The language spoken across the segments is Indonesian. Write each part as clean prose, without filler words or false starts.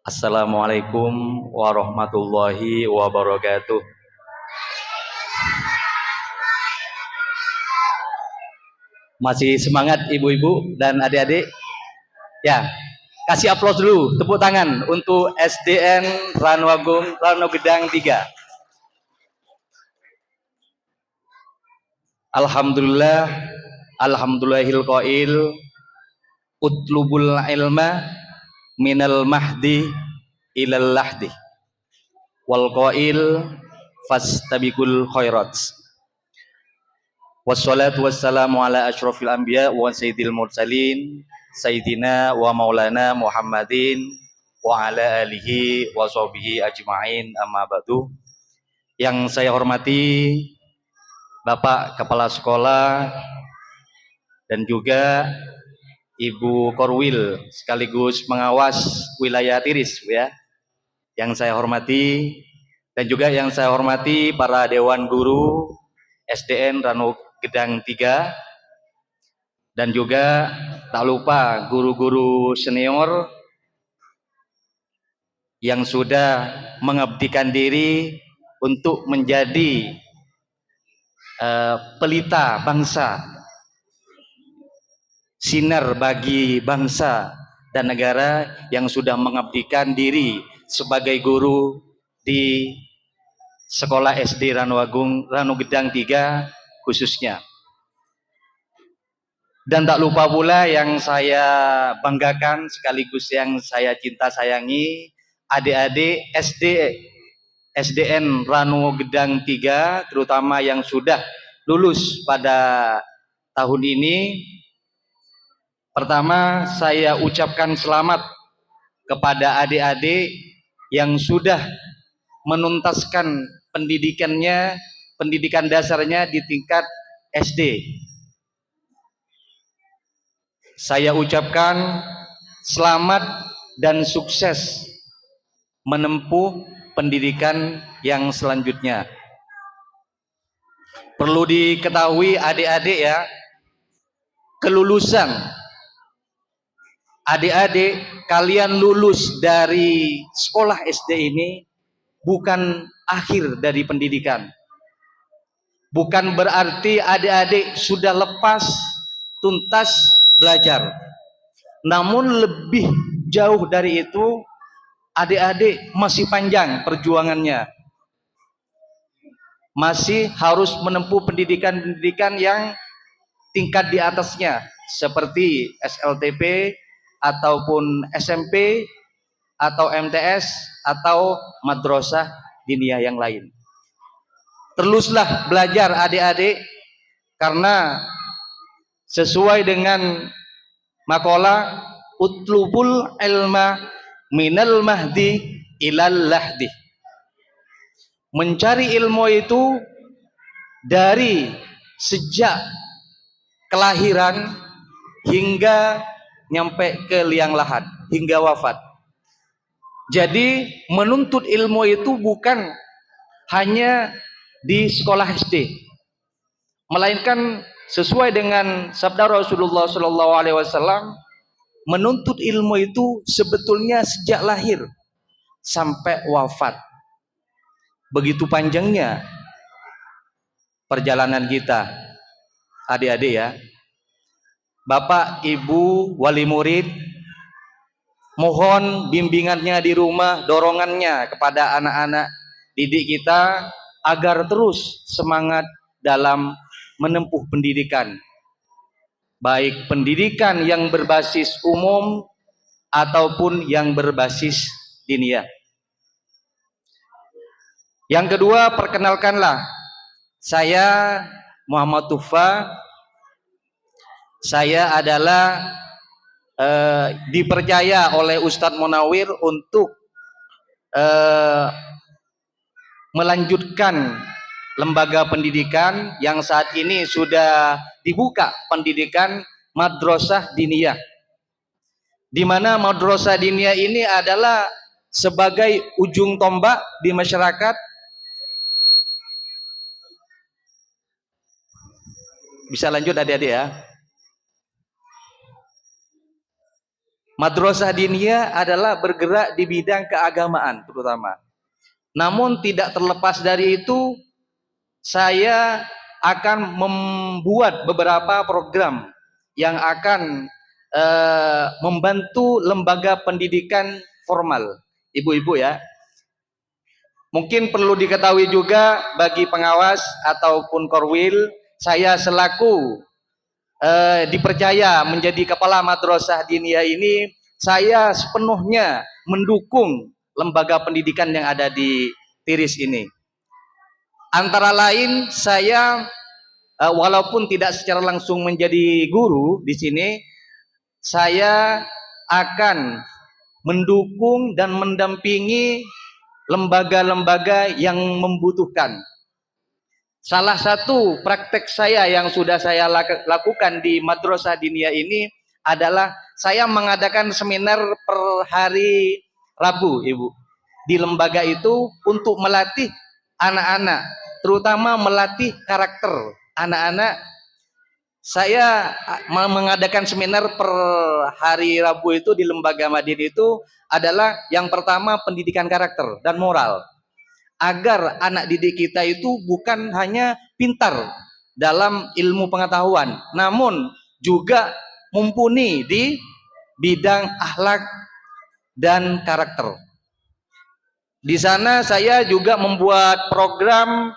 Assalamualaikum warahmatullahi wabarakatuh. Masih semangat ibu-ibu dan adik-adik? Ya, kasih aplaus dulu, tepuk tangan untuk SDN Ranwagung Ranogedang 3. Alhamdulillah, alhamdulillahil qail, utlubul ilma minal mahdi ilal lahdi. Wal qail fastabiqul khairat. Wassalatu wassalamu ala asyrafil anbiya wa sayyidil mursalin sayyidina wa maulana Muhammadin wa ala alihi wa sahbihi ajma'in, amma ba'du. Yang saya hormati Bapak Kepala Sekolah dan juga Ibu Korwil sekaligus pengawas wilayah Tiris, ya. Yang saya hormati dan juga yang saya hormati para Dewan Guru SDN Ranogedang 3, dan juga tak lupa guru-guru senior yang sudah mengabdikan diri untuk menjadi pelita bangsa, sinar bagi bangsa dan negara, yang sudah mengabdikan diri sebagai guru di Sekolah SD Ranogedang 3 khususnya. Dan tak lupa pula yang saya banggakan sekaligus yang saya cinta sayangi, adik-adik SDN Ranogedang 3, terutama yang sudah lulus pada tahun ini. Pertama, saya ucapkan selamat kepada adik-adik yang sudah menuntaskan pendidikan dasarnya di tingkat SD. Saya ucapkan selamat dan sukses menempuh pendidikan yang selanjutnya. Perlu diketahui adik-adik, ya, kelulusan adik-adik kalian lulus dari sekolah SD ini bukan akhir dari pendidikan. Bukan berarti adik-adik sudah lepas tuntas belajar. Namun lebih jauh dari itu, adik-adik masih panjang perjuangannya. Masih harus menempuh pendidikan yang tingkat di atasnya, seperti SLTP ataupun SMP atau MTS atau madrasah diniyah yang lain. Teruslah belajar adik-adik, karena sesuai dengan makalah utlubul ilma minal mahdi ilal lahdi. Mencari ilmu itu dari sejak kelahiran hingga nyampe ke liang lahat, hingga wafat. Jadi menuntut ilmu itu bukan hanya di sekolah SD, melainkan sesuai dengan sabda Rasulullah SAW, menuntut ilmu itu sebetulnya sejak lahir sampai wafat. Begitu panjangnya perjalanan kita, adik-adik, ya. Bapak, Ibu, wali murid, mohon bimbingannya di rumah, dorongannya kepada anak-anak didik kita agar terus semangat dalam menempuh pendidikan, baik pendidikan yang berbasis umum ataupun yang berbasis diniyah. Yang kedua, perkenalkanlah, saya Muhammad Tufa. Saya adalah dipercaya oleh Ustadz Munawir untuk melanjutkan lembaga pendidikan yang saat ini sudah dibuka, pendidikan madrasah diniyah, di mana madrasah diniyah ini adalah sebagai ujung tombak di masyarakat. Bisa lanjut adik-adik, ya. Madrasah diniyah adalah bergerak di bidang keagamaan terutama. Namun tidak terlepas dari itu, saya akan membuat beberapa program yang akan membantu lembaga pendidikan formal. Ibu-ibu ya, mungkin perlu diketahui juga bagi pengawas ataupun korwil, saya selaku dipercaya menjadi kepala madrasah diniyah ini, saya sepenuhnya mendukung lembaga pendidikan yang ada di Tiris ini. Antara lain saya walaupun tidak secara langsung menjadi guru di sini, saya akan mendukung dan mendampingi lembaga-lembaga yang membutuhkan. Salah satu praktek saya yang sudah saya lakukan di Madrasah Diniyah ini adalah saya mengadakan seminar per hari Rabu, Ibu. Di lembaga itu untuk melatih anak-anak, terutama melatih karakter anak-anak. Saya mengadakan seminar per hari Rabu itu di lembaga Madin itu adalah yang pertama pendidikan karakter dan moral, agar anak didik kita itu bukan hanya pintar dalam ilmu pengetahuan, namun juga mumpuni di bidang akhlak dan karakter. Di sana saya juga membuat program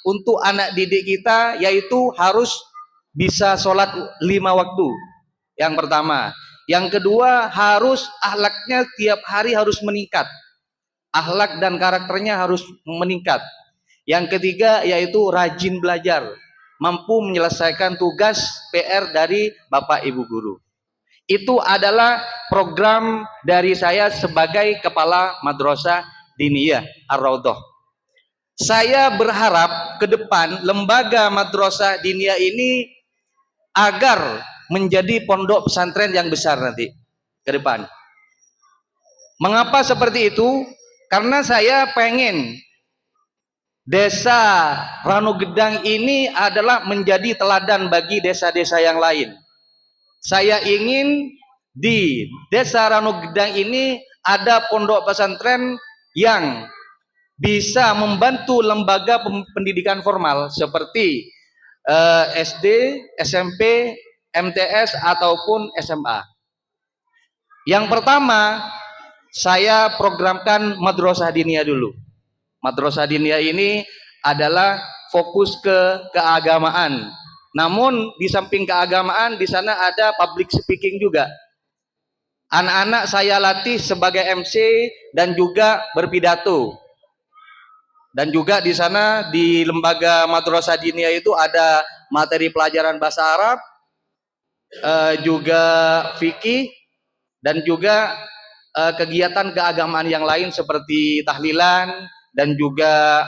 untuk anak didik kita, yaitu harus bisa sholat 5 waktu. Yang pertama. Yang kedua, harus akhlaknya tiap hari harus meningkat. Akhlak dan karakternya harus meningkat. Yang ketiga yaitu rajin belajar, mampu menyelesaikan tugas PR dari Bapak Ibu guru. Itu adalah program dari saya sebagai kepala Madrasah Diniyah Ar-Raudhah. Saya berharap ke depan lembaga Madrasah Diniyah ini agar menjadi pondok pesantren yang besar nanti ke depan. Mengapa seperti itu? Karena saya pengen desa Ranugedang ini adalah menjadi teladan bagi desa-desa yang lain. Saya ingin di desa Ranugedang ini ada pondok pesantren yang bisa membantu lembaga pendidikan formal seperti SD, SMP, MTS ataupun SMA. Yang pertama, saya programkan Madrasah Diniyah dulu. Madrasah Diniyah ini adalah fokus ke keagamaan. Namun di samping keagamaan di sana ada public speaking juga. Anak-anak saya latih sebagai MC dan juga berpidato. Dan juga di sana di lembaga Madrasah Diniyah itu ada materi pelajaran bahasa Arab, juga fikih, dan juga kegiatan keagamaan yang lain seperti tahlilan dan juga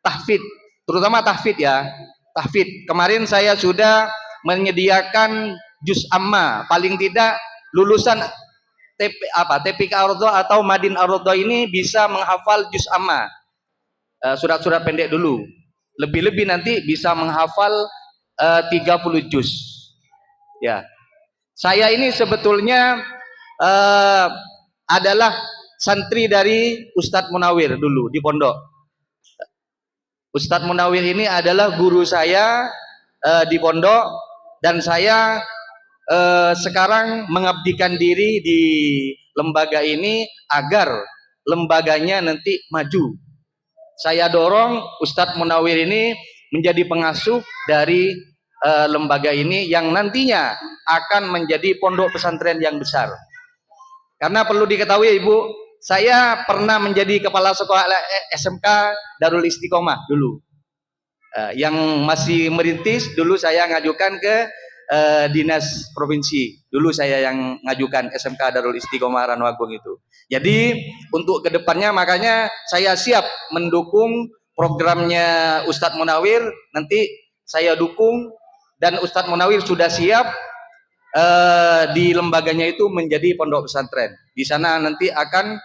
tahfidz, terutama tahfidz ya. Tahfidz. Kemarin saya sudah menyediakan juz amma, paling tidak lulusan TPK Ar-Raudhah atau Madin Ar-Raudhah ini bisa menghafal juz amma. Surat-surat pendek dulu. Lebih-lebih nanti bisa menghafal 30 juz. Ya. Saya ini sebetulnya adalah santri dari Ustadz Munawir dulu di pondok. Ustadz Munawir ini adalah guru saya di pondok, dan saya sekarang mengabdikan diri di lembaga ini agar lembaganya nanti maju. Saya dorong Ustadz Munawir ini menjadi pengasuh dari lembaga ini yang nantinya akan menjadi pondok pesantren yang besar. Karena perlu diketahui Ibu, saya pernah menjadi kepala sekolah SMK Darul Istiqomah dulu. Yang masih merintis dulu saya ngajukan ke dinas provinsi. Dulu saya yang ngajukan SMK Darul Istiqomah Ranuagung itu. Jadi untuk kedepannya makanya saya siap mendukung programnya Ustadz Munawir. Nanti saya dukung, dan Ustadz Munawir sudah siap di lembaganya itu menjadi pondok pesantren. Di sana nanti akan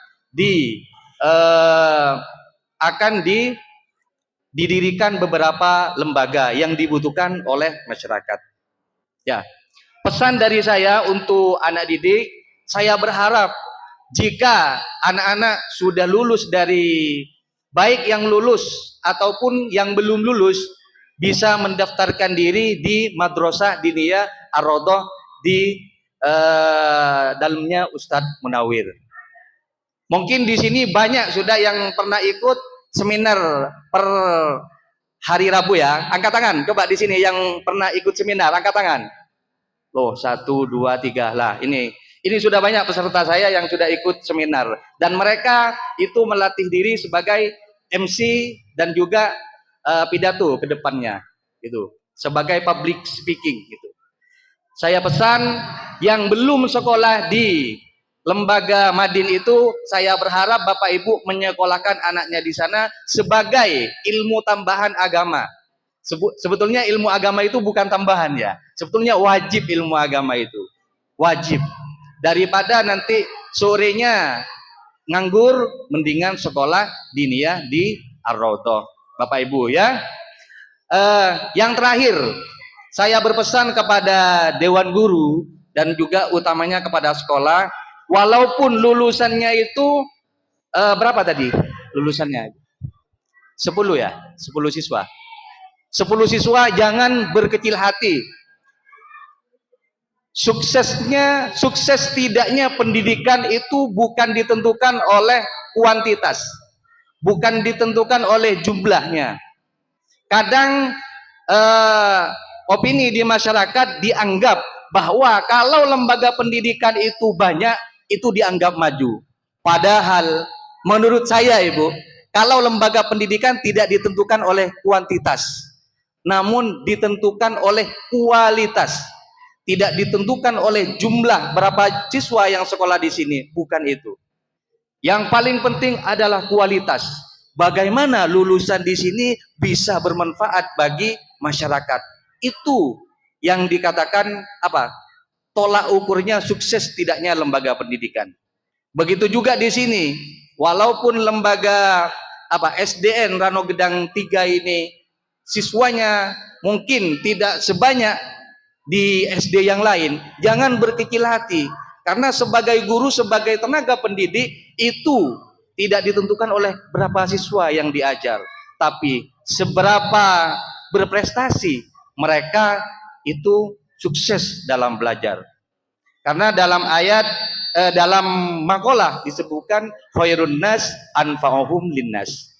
didirikan beberapa lembaga yang dibutuhkan oleh masyarakat. Ya, pesan dari saya untuk anak didik, saya berharap jika anak-anak sudah lulus dari, baik yang lulus ataupun yang belum lulus, bisa mendaftarkan diri di Madrasah Diniyah Ar-Raudhah di dalamnya Ustadz Munawir. Mungkin di sini banyak sudah yang pernah ikut seminar per hari Rabu ya. Angkat tangan, coba di sini yang pernah ikut seminar, angkat tangan. Loh, 1, 2, 3 lah. Ini sudah banyak peserta saya yang sudah ikut seminar, dan mereka itu melatih diri sebagai MC dan juga pidato ke depannya, gitu. Sebagai public speaking, gitu. Saya pesan yang belum sekolah di lembaga Madin itu, saya berharap Bapak Ibu menyekolahkan anaknya di sana sebagai ilmu tambahan agama. Sebetulnya ilmu agama itu bukan tambahan ya. Sebetulnya wajib ilmu agama itu. Wajib. Daripada nanti sorenya nganggur, mendingan sekolah diniyah di Ar-Raudhah. Bapak Ibu ya. Yang terakhir, saya berpesan kepada Dewan Guru dan juga utamanya kepada sekolah, walaupun lulusannya itu berapa tadi lulusannya? 10 ya? 10 siswa. 10 siswa, jangan berkecil hati. Sukses tidaknya pendidikan itu bukan ditentukan oleh kuantitas, bukan ditentukan oleh jumlahnya. Kadang opini di masyarakat dianggap bahwa kalau lembaga pendidikan itu banyak, itu dianggap maju. Padahal menurut saya Ibu, kalau lembaga pendidikan tidak ditentukan oleh kuantitas, namun ditentukan oleh kualitas. Tidak ditentukan oleh jumlah berapa siswa yang sekolah di sini, bukan itu. Yang paling penting adalah kualitas. Bagaimana lulusan di sini bisa bermanfaat bagi masyarakat. Itu yang dikatakan apa? Tolak ukurnya sukses tidaknya lembaga pendidikan. Begitu juga di sini, walaupun lembaga SDN Rano Gedang 3 ini siswanya mungkin tidak sebanyak di SD yang lain, jangan berkecil hati, karena sebagai guru, sebagai tenaga pendidik itu tidak ditentukan oleh berapa siswa yang diajar, tapi seberapa berprestasi mereka itu sukses dalam belajar. Karena dalam ayat dalam makalah disebutkan khairun nas anfa'uhum linnas.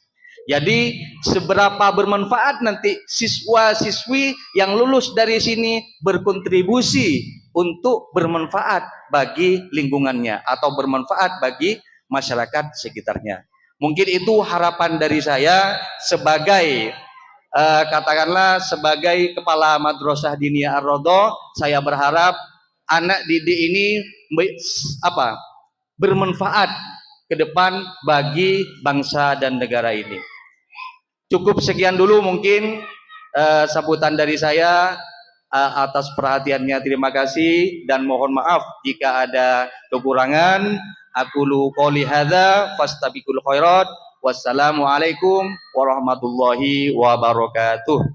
Jadi seberapa bermanfaat nanti siswa-siswi yang lulus dari sini berkontribusi untuk bermanfaat bagi lingkungannya atau bermanfaat bagi masyarakat sekitarnya. Mungkin itu harapan dari saya sebagai katakanlah sebagai kepala Madrasah Diniyah Ar-Raudhah. Saya berharap anak didik ini bermanfaat ke depan bagi bangsa dan negara ini. Cukup sekian dulu mungkin sambutan dari saya. Atas perhatiannya terima kasih, dan mohon maaf jika ada kekurangan. Aqulu qouli hadza fastabiqul khairat. Wassalamualaikum warahmatullahi wabarakatuh.